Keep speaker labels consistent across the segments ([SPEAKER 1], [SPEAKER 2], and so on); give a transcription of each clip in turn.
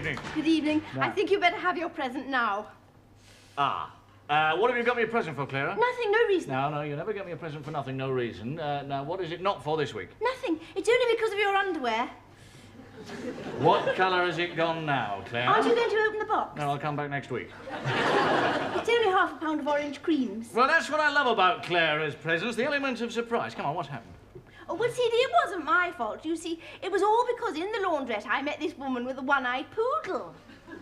[SPEAKER 1] evening.
[SPEAKER 2] Good evening.
[SPEAKER 1] No.
[SPEAKER 2] I think you better have your present now.
[SPEAKER 1] Ah. What have you got me a present for, Clara?
[SPEAKER 2] Nothing, no reason.
[SPEAKER 1] No, you never get me a present for nothing, no reason. Now, what is it not for this week?
[SPEAKER 2] Nothing. It's only because of your underwear.
[SPEAKER 1] What colour has it gone now, Clara?
[SPEAKER 2] Aren't you going to open the box?
[SPEAKER 1] No, I'll come back next week.
[SPEAKER 2] It's only half a pound of orange creams.
[SPEAKER 1] Well, that's what I love about Clara's presents, the element of surprise. Come on, what's happened?
[SPEAKER 2] Oh, well, CD, it wasn't my fault. You see, it was all because in the laundrette I met this woman with a one-eyed poodle.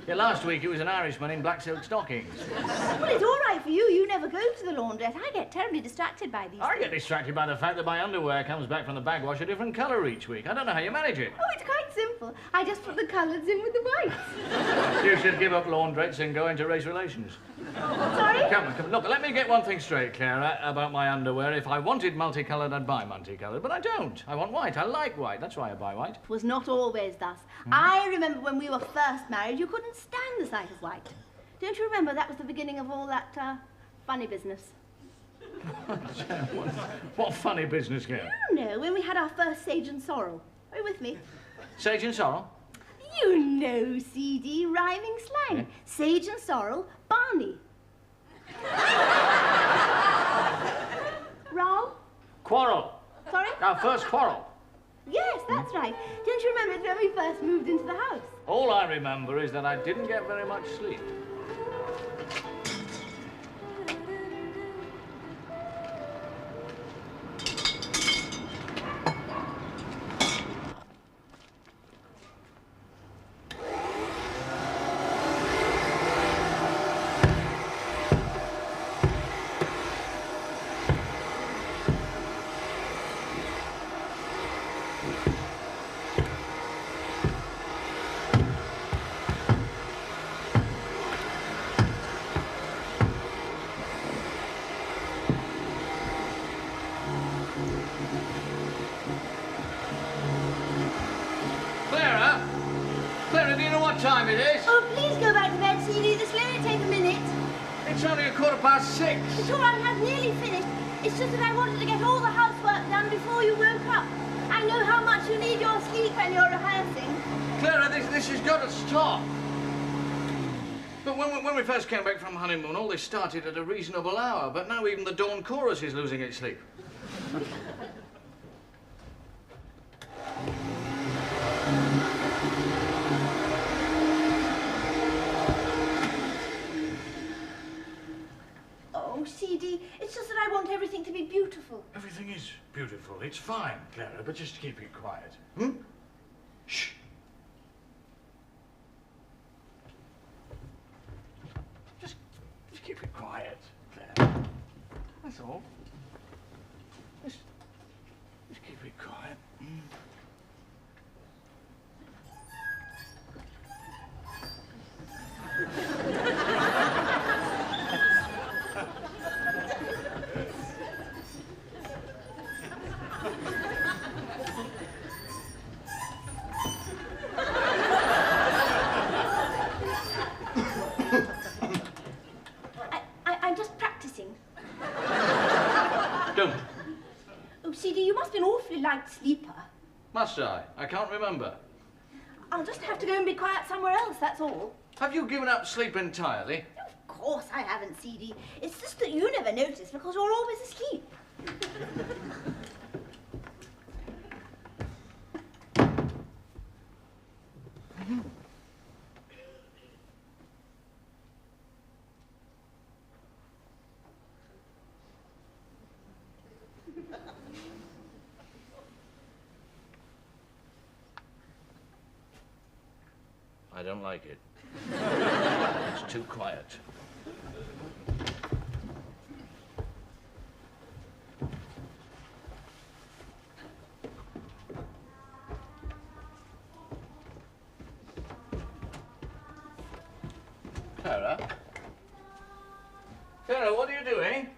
[SPEAKER 1] Yeah, last week it was an Irishman in black silk stockings.
[SPEAKER 2] Well, it's all right for you. You never go to the laundrette. I get terribly distracted by these
[SPEAKER 1] I
[SPEAKER 2] things.
[SPEAKER 1] get distracted by the fact that my underwear comes back from the bagwash a different colour each week. I don't know how you manage it.
[SPEAKER 2] Oh, it's quite simple. I just put the colours in with the whites.
[SPEAKER 1] You should give up laundrettes and go into race relations.
[SPEAKER 2] Sorry?
[SPEAKER 1] Come on. Look, let me get one thing straight, Clara, about my underwear. If I wanted multicoloured, I'd buy multicoloured, but I don't. I want white. I like white. That's why I buy white.
[SPEAKER 2] It was not always thus. I remember when we were first married, you couldn't stand the sight of white. Don't you remember that was the beginning of all that funny business?
[SPEAKER 1] What funny business, Clara?
[SPEAKER 2] You know, when we had our first Sage and Sorrel. Are you with me?
[SPEAKER 1] Sage and sorrel?
[SPEAKER 2] You know, CD, rhyming slang.
[SPEAKER 1] Yeah.
[SPEAKER 2] Sage and Sorrel, Barney. Row?
[SPEAKER 1] Quarrel.
[SPEAKER 2] Sorry?
[SPEAKER 1] Our first quarrel.
[SPEAKER 2] Yes, that's right. Don't you remember when we first moved into the house?
[SPEAKER 1] All I remember is that I didn't get very much sleep. Clara, do you know what time it is?
[SPEAKER 2] Oh, please go back to bed, CD. This will only take a minute.
[SPEAKER 1] It's only 6:15.
[SPEAKER 2] It's all right, I've nearly finished. It's just that I wanted to get all the housework done before you woke up. I know how much you need your sleep when you're rehearsing.
[SPEAKER 1] Clara, this has got to stop. But when we first came back from honeymoon, all this started at a reasonable hour. But now even the dawn chorus is losing its sleep.
[SPEAKER 2] Oh, CD, it's just that I want everything to be beautiful.
[SPEAKER 1] Everything is beautiful. It's fine, Clara, but just keep it quiet. Hmm? Shh. Just keep it quiet, Clara. That's all. Just keep it quiet.
[SPEAKER 2] I'm just practicing.
[SPEAKER 1] Don't.
[SPEAKER 2] Oh, CD, you must be an awfully light sleeper.
[SPEAKER 1] Must I? I can't remember.
[SPEAKER 2] I'll just have to go and be quiet somewhere else, that's all.
[SPEAKER 1] Have you given up sleep entirely?
[SPEAKER 2] Of course I haven't, CD. It's just that you never notice because you're always asleep.
[SPEAKER 1] I don't like it. It's too quiet. Clara? Clara, what are you doing?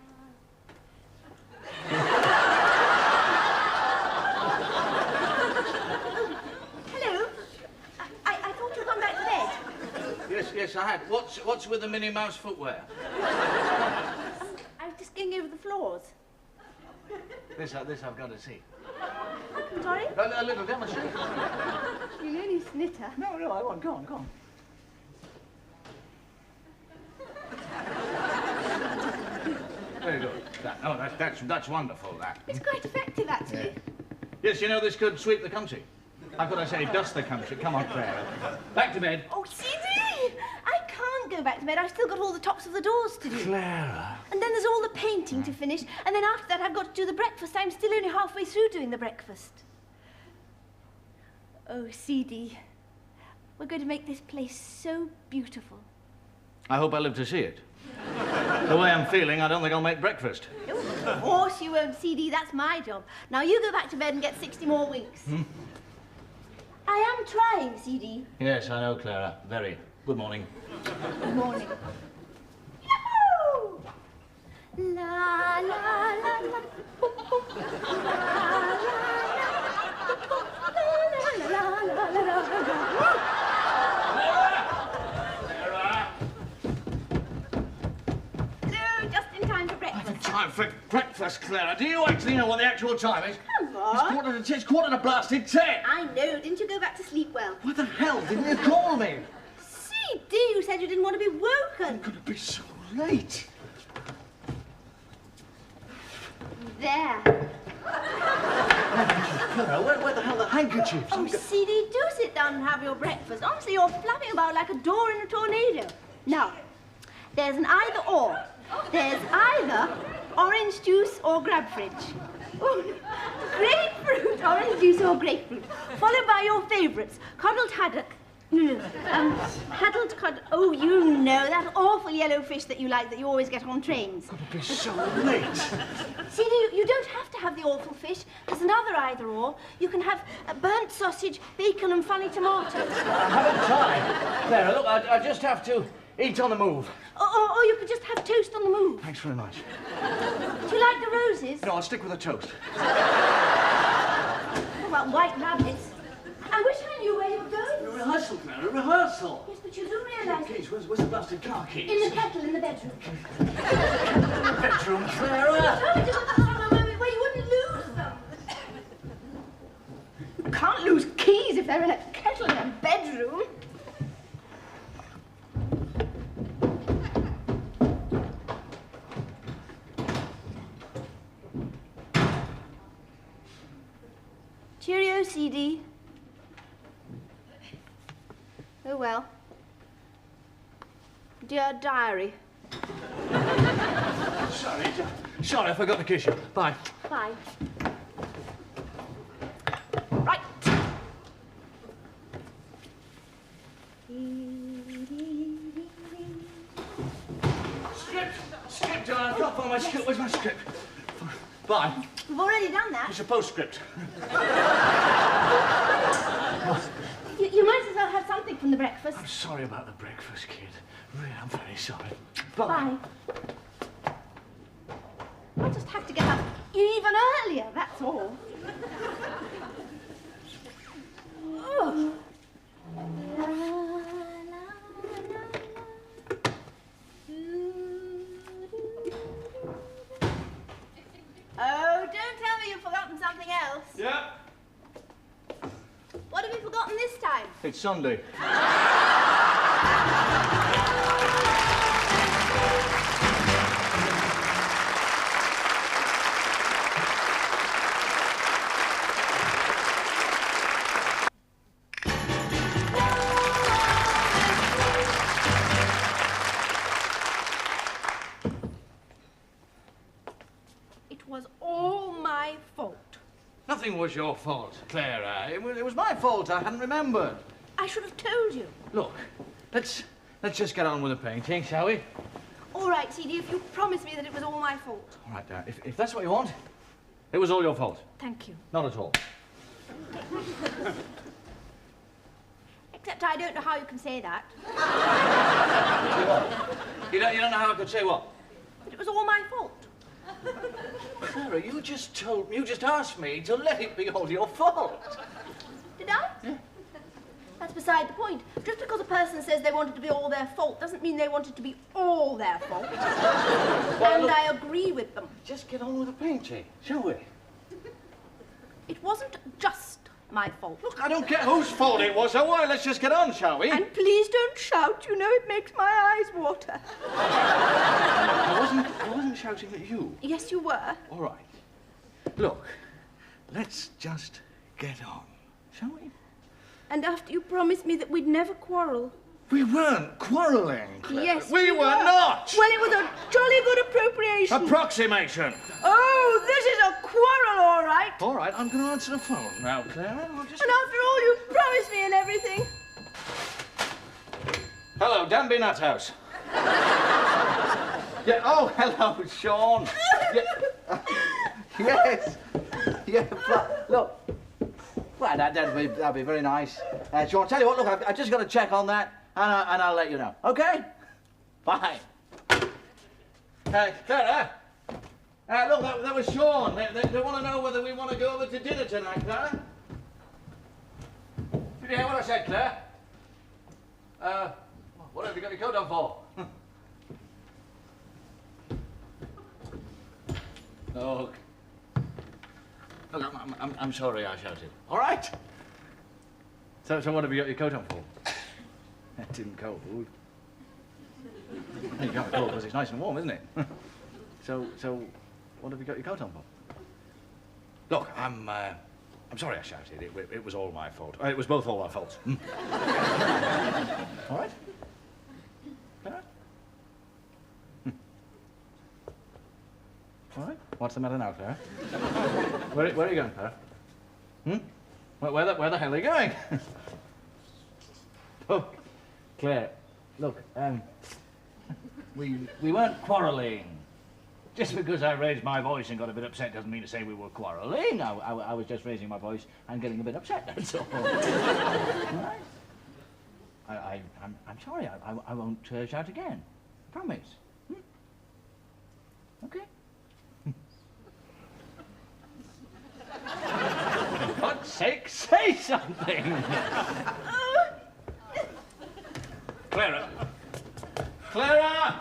[SPEAKER 1] Yes, I had. What's with the Minnie Mouse footwear?
[SPEAKER 2] I'm just going over the floors.
[SPEAKER 1] This I've got to see.
[SPEAKER 2] Sorry?
[SPEAKER 1] A little demonstration.
[SPEAKER 2] You're only snitter.
[SPEAKER 1] No, I won't. Go on. good. That's wonderful, that.
[SPEAKER 2] It's quite effective, actually.
[SPEAKER 1] Yeah. Yes, you know, this could sweep the country. How could I say dust the country? Come on, Clara. Back to bed.
[SPEAKER 2] Oh, CD! I can't go back to bed. I've still got all the tops of the doors to do.
[SPEAKER 1] Clara.
[SPEAKER 2] And then there's all the painting to finish. And then after that, I've got to do the breakfast. I'm still only halfway through doing the breakfast. Oh, CD. We're going to make this place so beautiful.
[SPEAKER 1] I hope I live to see it. The way I'm feeling, I don't think I'll make breakfast.
[SPEAKER 2] Oh, of course you won't, CD. That's my job. Now you go back to bed and get 60 more winks. I am trying, CD.
[SPEAKER 1] Yes, I know, Clara. Very. Good morning.
[SPEAKER 2] Good morning. Yahoo! La, la, la, la.
[SPEAKER 1] Time for breakfast, Clara. Do you actually know what the actual time is?
[SPEAKER 2] Come on.
[SPEAKER 1] It's quarter to blasted 10.
[SPEAKER 2] I know. Didn't you go back to sleep well?
[SPEAKER 1] What the hell? Didn't you call me?
[SPEAKER 2] CD, you said you didn't want to be woken.
[SPEAKER 1] It's going to be so late.
[SPEAKER 2] There.
[SPEAKER 1] Clara, where the hell are the handkerchiefs?
[SPEAKER 2] Oh, CD, do sit down and have your breakfast. Honestly, you're flapping about like a door in a tornado. Now, there's an either or. There's either orange juice or grab fridge. Oh, grapefruit, orange juice or grapefruit. Followed by your favourites, coddled haddock. Haddock cod. Oh, you know, that awful yellow fish that you like that you always get on trains.
[SPEAKER 1] It's going to be so late.
[SPEAKER 2] See, you don't have to have the awful fish. There's another either or. You can have burnt sausage, bacon and funny tomatoes.
[SPEAKER 1] I haven't time. Clara, look, I just have to eat on the move.
[SPEAKER 2] Or you could just have toast on the move.
[SPEAKER 1] Thanks very much.
[SPEAKER 2] Do you like the roses?
[SPEAKER 1] No, I'll stick with the toast.
[SPEAKER 2] What about white rabbits? I wish I knew where you were going.
[SPEAKER 1] Rehearsal, Clara, rehearsal.
[SPEAKER 2] Yes, but you do realise...
[SPEAKER 1] Keys, where's the blasted car keys?
[SPEAKER 2] In the kettle in the bedroom.
[SPEAKER 1] Bedroom, Clara.
[SPEAKER 2] I told you to put them somewhere where you wouldn't lose them. You can't lose keys if they're in a kettle in a bedroom. Cheerio, CD. Oh, well. Dear diary.
[SPEAKER 1] Sorry, I forgot to kiss you. Bye.
[SPEAKER 2] Bye. Right.
[SPEAKER 1] Script, I can't find my script. Where's my script? Bye.
[SPEAKER 2] We've already done that.
[SPEAKER 1] It's a postscript.
[SPEAKER 2] You might as well have something from the breakfast.
[SPEAKER 1] I'm sorry about the breakfast, kid. Really, I'm very sorry. Bye.
[SPEAKER 2] Bye. I'll just have to get up even earlier, that's all. Oh. La, la, la, la. Oh, don't tell me you've forgotten something else.
[SPEAKER 1] Yeah.
[SPEAKER 2] What have you forgotten this time?
[SPEAKER 1] It's Sunday.
[SPEAKER 2] It was all my fault.
[SPEAKER 1] Nothing was your fault, Clara. It was my fault. I hadn't remembered.
[SPEAKER 2] I should have told you.
[SPEAKER 1] Look, let's just get on with the painting, shall we?
[SPEAKER 2] All right, CD, if you promise me that it was all my fault.
[SPEAKER 1] All right, if that's what you want, it was all your fault.
[SPEAKER 2] Thank you.
[SPEAKER 1] Not at all.
[SPEAKER 2] Except I don't know how you can say that.
[SPEAKER 1] You don't know how I could say what?
[SPEAKER 2] But it was all my fault.
[SPEAKER 1] Clara, you just asked me to let it be all your fault.
[SPEAKER 2] Did I?
[SPEAKER 1] Yeah.
[SPEAKER 2] That's beside the point. Just because a person says they want it to be all their fault doesn't mean they want it to be all their fault.
[SPEAKER 1] Well,
[SPEAKER 2] and
[SPEAKER 1] look,
[SPEAKER 2] I agree with them.
[SPEAKER 1] just get on with the painting, shall we?
[SPEAKER 2] It wasn't just my fault.
[SPEAKER 1] Look, I don't care whose fault it was, so why? Let's just get on, shall we?
[SPEAKER 2] And please don't shout. You know it makes my eyes water.
[SPEAKER 1] I wasn't shouting at you.
[SPEAKER 2] Yes, you were.
[SPEAKER 1] All right. Look, let's just get on, shall we?
[SPEAKER 2] And after you promised me that we'd never quarrel.
[SPEAKER 1] We weren't quarrelling, Clara.
[SPEAKER 2] Yes,
[SPEAKER 1] we were not.
[SPEAKER 2] Well, it was a jolly good appropriation.
[SPEAKER 1] Approximation.
[SPEAKER 2] Oh, this is a quarrel, all right.
[SPEAKER 1] All right, I'm going to answer the phone now, Clara. I'll just...
[SPEAKER 2] And after all you promised me and everything.
[SPEAKER 1] Hello, Danby Nut House. Yeah. Oh, hello, Sean. Yeah. Yes. Yeah. Look. Well, that'd be very nice. Sean, tell you what. Look, I've just got to check on that, and I'll let you know. Okay. Bye. Clara. Look, that was Sean. They want to know whether we want to go over to dinner tonight, Clara. Did you hear what I said, Claire? What have you got your coat on for? Look. Look, I'm sorry I shouted. All right. So what have you got your coat on for? That isn't cold. You can't be cold because it's nice and warm, isn't it? So what have you got your coat on for? Look, I'm sorry I shouted. It was all my fault. It was both all our faults. All right? Clara? All right. What's the matter now, Clara? Where are you going, Clara? Where the hell are you going? Look, Claire, look, we weren't quarrelling. Just because I raised my voice and got a bit upset doesn't mean to say we were quarrelling. I was just raising my voice and getting a bit upset, that's all. Right? I'm sorry, I won't shout again. Promise. Okay? For God's sake, say something! Clara! Clara!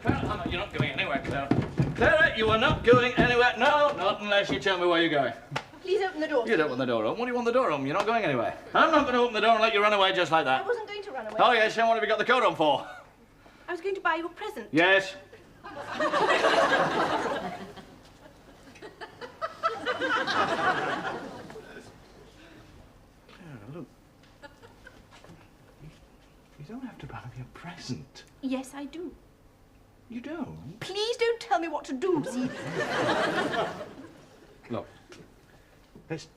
[SPEAKER 1] Clara, you're not going anywhere, Clara. Clara, you are not going anywhere. No, not unless you tell me where you're going.
[SPEAKER 2] Please open the door.
[SPEAKER 1] You don't want the door open. What do you want the door open? You're not going anywhere. I'm not going to open the door and let you run away just like that.
[SPEAKER 2] I wasn't going to run away.
[SPEAKER 1] Oh, yes, then what have you got the coat on for?
[SPEAKER 2] I was going to buy you a present.
[SPEAKER 1] Yes. Clara, look. You don't have to buy me a present.
[SPEAKER 2] Yes, I do.
[SPEAKER 1] You don't?
[SPEAKER 2] Please don't tell me what to do, see?
[SPEAKER 1] Look, let's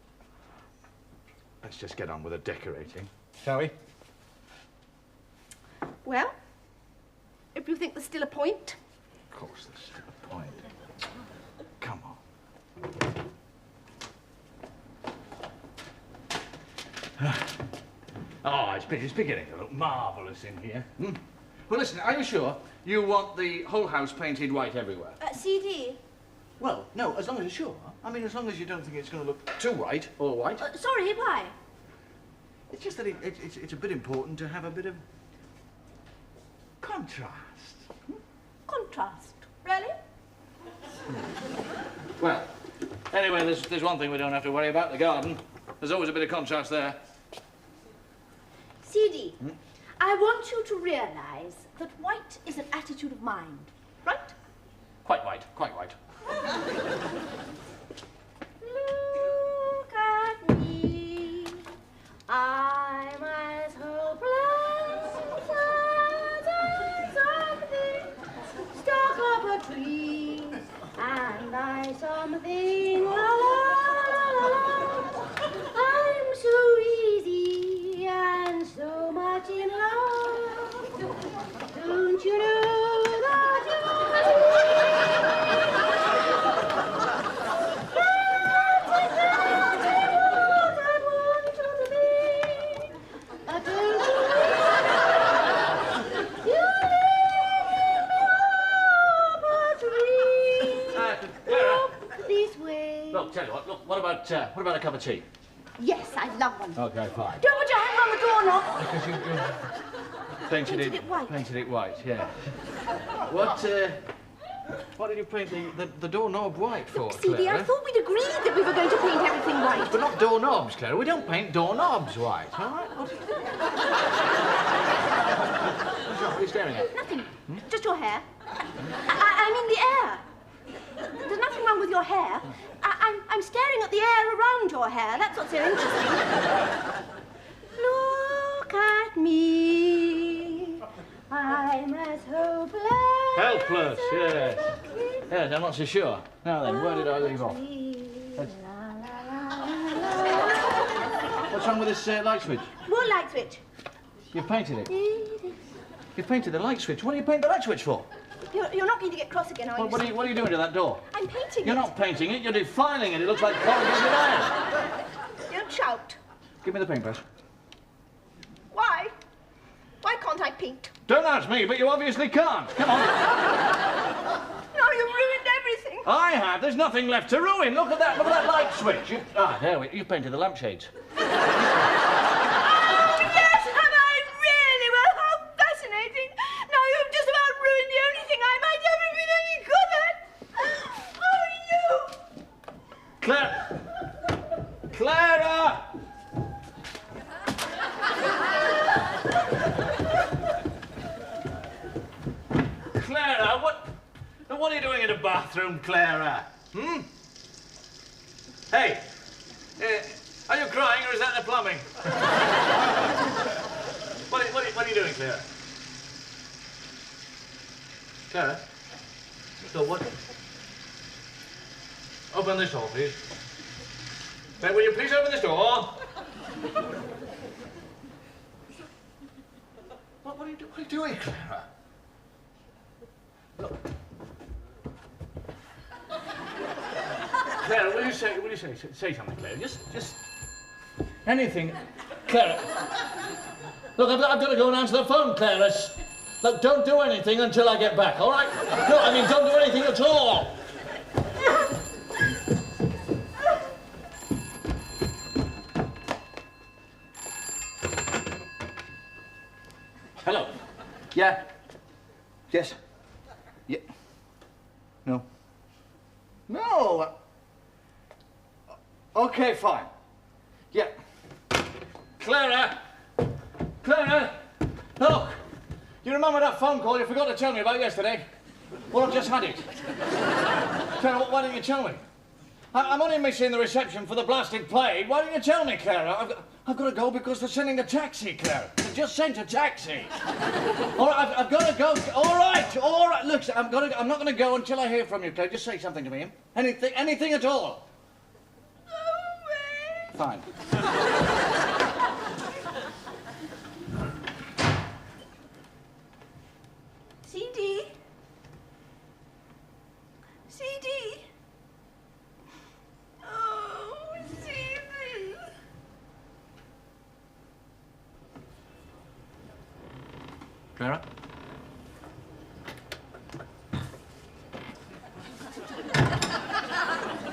[SPEAKER 1] just get on with the decorating, shall we?
[SPEAKER 2] Well, if you think there's still a point.
[SPEAKER 1] Of course there's still a point. Come on. Oh, it's beginning to look marvellous in here. Well, listen, are you sure you want the whole house painted white everywhere?
[SPEAKER 2] CD?
[SPEAKER 1] Well, no, as long as you're sure. I mean, as long as you don't think it's going to look too white, all white.
[SPEAKER 2] Sorry, why?
[SPEAKER 1] It's just that it's a bit important to have a bit of contrast.
[SPEAKER 2] Contrast? Really?
[SPEAKER 1] Well, anyway, there's one thing we don't have to worry about, the garden. There's always a bit of contrast there.
[SPEAKER 2] CD, I want you to realise that white is an attitude of mind, right?
[SPEAKER 1] Quite white, quite white.
[SPEAKER 2] Look at me, I'm as hopeless as something stuck up a tree, and I something la la la la. I'm so easy and so much in love. Don't you know that
[SPEAKER 1] Look, tell you what about a cup of tea?
[SPEAKER 2] Yes, I love one.
[SPEAKER 1] Okay, fine.
[SPEAKER 2] Don't put your hand on the doorknob.
[SPEAKER 1] Because you painted it white. Painted it white, yeah. What did you paint the doorknob white for,
[SPEAKER 2] CD,
[SPEAKER 1] Clara?
[SPEAKER 2] I thought we'd agreed that we were going to paint everything white.
[SPEAKER 1] But not doorknobs, Clara. We don't paint doorknobs white, all right? What's wrong? What are you staring at?
[SPEAKER 2] Nothing. Just your hair. I mean the air. There's nothing wrong with your hair. I'm staring at the air around your hair. That's what's so interesting. Look at me. I'm as hopeless.
[SPEAKER 1] Helpless, yes. Yes, I'm not so sure. Now then, where did I leave off? What's wrong with this light switch?
[SPEAKER 2] What light switch?
[SPEAKER 1] You've painted it. You've painted the light switch. What do you paint the light switch for?
[SPEAKER 2] You're not going to get cross again, are you?
[SPEAKER 1] What are you doing to that door?
[SPEAKER 2] I'm painting
[SPEAKER 1] You're
[SPEAKER 2] it.
[SPEAKER 1] not painting it, you're defiling it. It looks like corrugated iron.
[SPEAKER 2] Don't shout.
[SPEAKER 1] Give me the paintbrush.
[SPEAKER 2] Why? Why can't I paint?
[SPEAKER 1] Don't ask me, but you obviously can't. Come on.
[SPEAKER 2] No, you've ruined everything.
[SPEAKER 1] I have. There's nothing left to ruin. Look at that. Look at that light switch. There we. You painted the lampshades.
[SPEAKER 2] Oh, yes, have I really? Well, how fascinating. Now you've just about ruined the only thing I might ever been any good at. Oh, you.
[SPEAKER 1] Clara! Clara, what are you doing in the bathroom, Clara? Hmm? Hey, are you crying or is that the plumbing? What are you doing, Clara? Clara? So what? Open this door, please. Hey, will you please open this door? What are you doing, Clara? Look. Clara, will you say something, Clara? Just anything. Clara. Look, I've got to go and answer the phone, Clara. Look, don't do anything until I get back, all right? No, I mean, don't do anything at all. Hello. Yeah. Yes. Yeah. No. No. Okay, fine. Yeah. Clara. Clara. Look. You remember that phone call you forgot to tell me about yesterday? Well, I've just had it. Clara, why didn't you tell me? I'm only missing the reception for the blasted play. Why didn't you tell me, Clara? I've got to go because they're sending a taxi, Clara. They just sent a taxi. All right, I've got to go. All right. Look, I'm not going to go until I hear from you, Clara. Just say something to me. Anything at all. Fine.
[SPEAKER 2] CD. CD. Oh, CD.
[SPEAKER 1] Clara?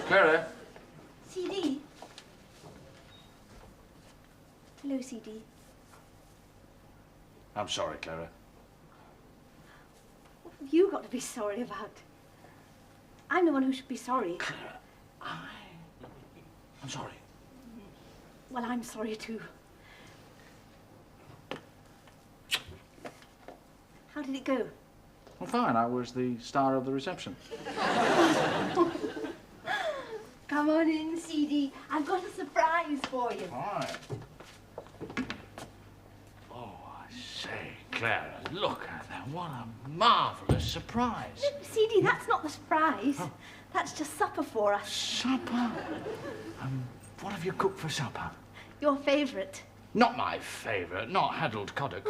[SPEAKER 1] Clara?
[SPEAKER 2] CD. Hello, CD.
[SPEAKER 1] I'm sorry, Clara.
[SPEAKER 2] What have you got to be sorry about? I'm the one who should be sorry.
[SPEAKER 1] Clara, I'm sorry.
[SPEAKER 2] Well, I'm sorry too. How did it go?
[SPEAKER 1] Well, fine. I was the star of the reception.
[SPEAKER 2] Come on in, CD. I've got a surprise for you.
[SPEAKER 1] All right. Oh, I say, Clara, look at that. What a marvellous surprise.
[SPEAKER 2] No, CD, that's not the surprise.
[SPEAKER 1] Oh.
[SPEAKER 2] That's just supper for us.
[SPEAKER 1] Supper? What have you cooked for supper?
[SPEAKER 2] Your favourite.
[SPEAKER 1] Not my favourite, not Haddled Coddock.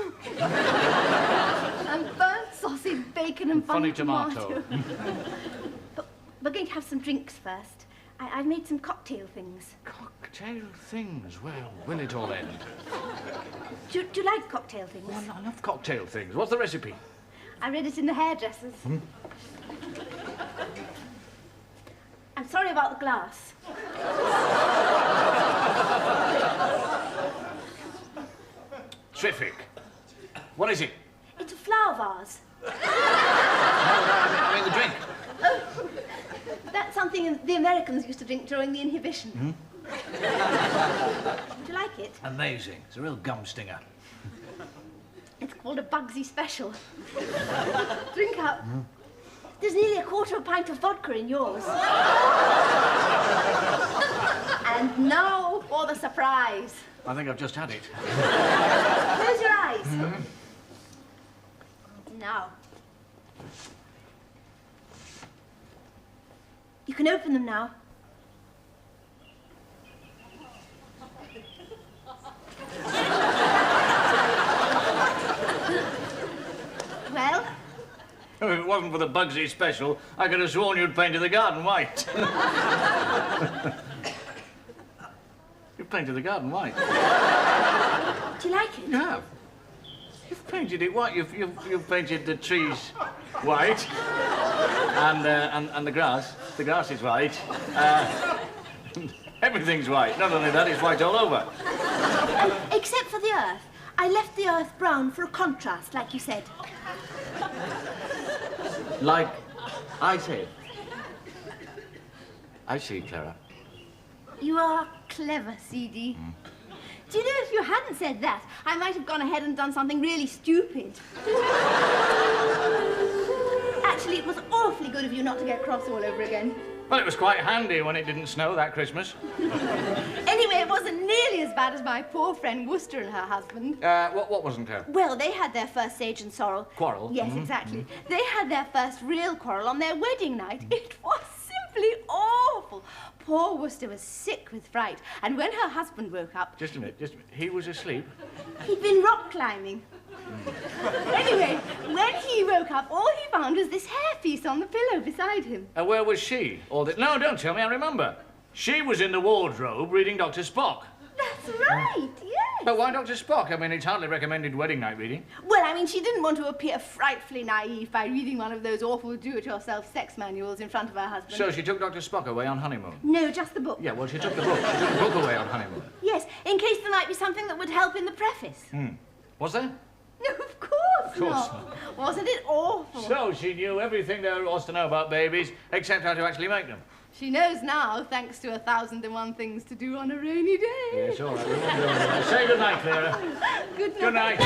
[SPEAKER 2] And burnt sausage, bacon and funny
[SPEAKER 1] tomato.
[SPEAKER 2] But we're going to have some drinks first. I've made some cocktail things.
[SPEAKER 1] Cocktail things? Well, will it all end?
[SPEAKER 2] Do you like cocktail things?
[SPEAKER 1] Well, I love cocktail things. What's the recipe?
[SPEAKER 2] I read it in the hairdressers. I'm sorry about the glass.
[SPEAKER 1] Terrific. What is it?
[SPEAKER 2] It's a flower vase.
[SPEAKER 1] I mean the drink.
[SPEAKER 2] the Americans used to drink during the Inhibition. Would you like it?
[SPEAKER 1] Amazing. It's a real gum stinger.
[SPEAKER 2] It's called a Bugsy Special. Drink up. There's nearly a quarter of a pint of vodka in yours. And now for the surprise.
[SPEAKER 1] I think I've just had it.
[SPEAKER 2] Close your eyes. Now. You can open them now. Well?
[SPEAKER 1] If it wasn't for the Bugsy Special, I could have sworn you'd painted the garden white. You've painted the garden white.
[SPEAKER 2] Do you like it?
[SPEAKER 1] You have. You've painted it white. You've painted the trees white, and the grass. The grass is white. Everything's white. Not only that, it's white all over.
[SPEAKER 2] Except for the earth. I left the earth brown for a contrast, like you said.
[SPEAKER 1] Like I said. I see, Clara.
[SPEAKER 2] You are clever, CD. Do you know, if you hadn't said that, I might have gone ahead and done something really stupid. Actually, it was awfully good of you not to get cross all over again.
[SPEAKER 1] Well, it was quite handy when it didn't snow that Christmas.
[SPEAKER 2] Anyway, it wasn't nearly as bad as my poor friend Worcester and her husband.
[SPEAKER 1] What wasn't her?
[SPEAKER 2] Well, they had their first sage and sorrel.
[SPEAKER 1] Quarrel?
[SPEAKER 2] Yes, exactly. They had their first real quarrel on their wedding night. It was simply awful. Poor Worcester was sick with fright, and when her husband woke up...
[SPEAKER 1] Just a minute. He was asleep?
[SPEAKER 2] He'd been rock climbing. Anyway, when he woke up, all he found was this hairpiece on the pillow beside him.
[SPEAKER 1] Where was she? No, don't tell me, I remember. She was in the wardrobe reading Dr. Spock.
[SPEAKER 2] That's right, yes.
[SPEAKER 1] But why Dr. Spock? I mean, it's hardly recommended wedding night reading.
[SPEAKER 2] Well, I mean, she didn't want to appear frightfully naive by reading one of those awful do-it-yourself sex manuals in front of her husband.
[SPEAKER 1] So she took Dr. Spock away on honeymoon?
[SPEAKER 2] No, just the book.
[SPEAKER 1] Yeah, well, she took the book. She took the book away on honeymoon.
[SPEAKER 2] Yes, in case there might be something that would help in the preface.
[SPEAKER 1] Was there?
[SPEAKER 2] No, of course not. Wasn't it awful?
[SPEAKER 1] So she knew everything there was to know about babies, except how to actually make them.
[SPEAKER 2] She knows now, thanks to 1,001 things to do on a rainy day.
[SPEAKER 1] Yes, all right. Say good night, Clara.
[SPEAKER 2] Good night.
[SPEAKER 1] Good night.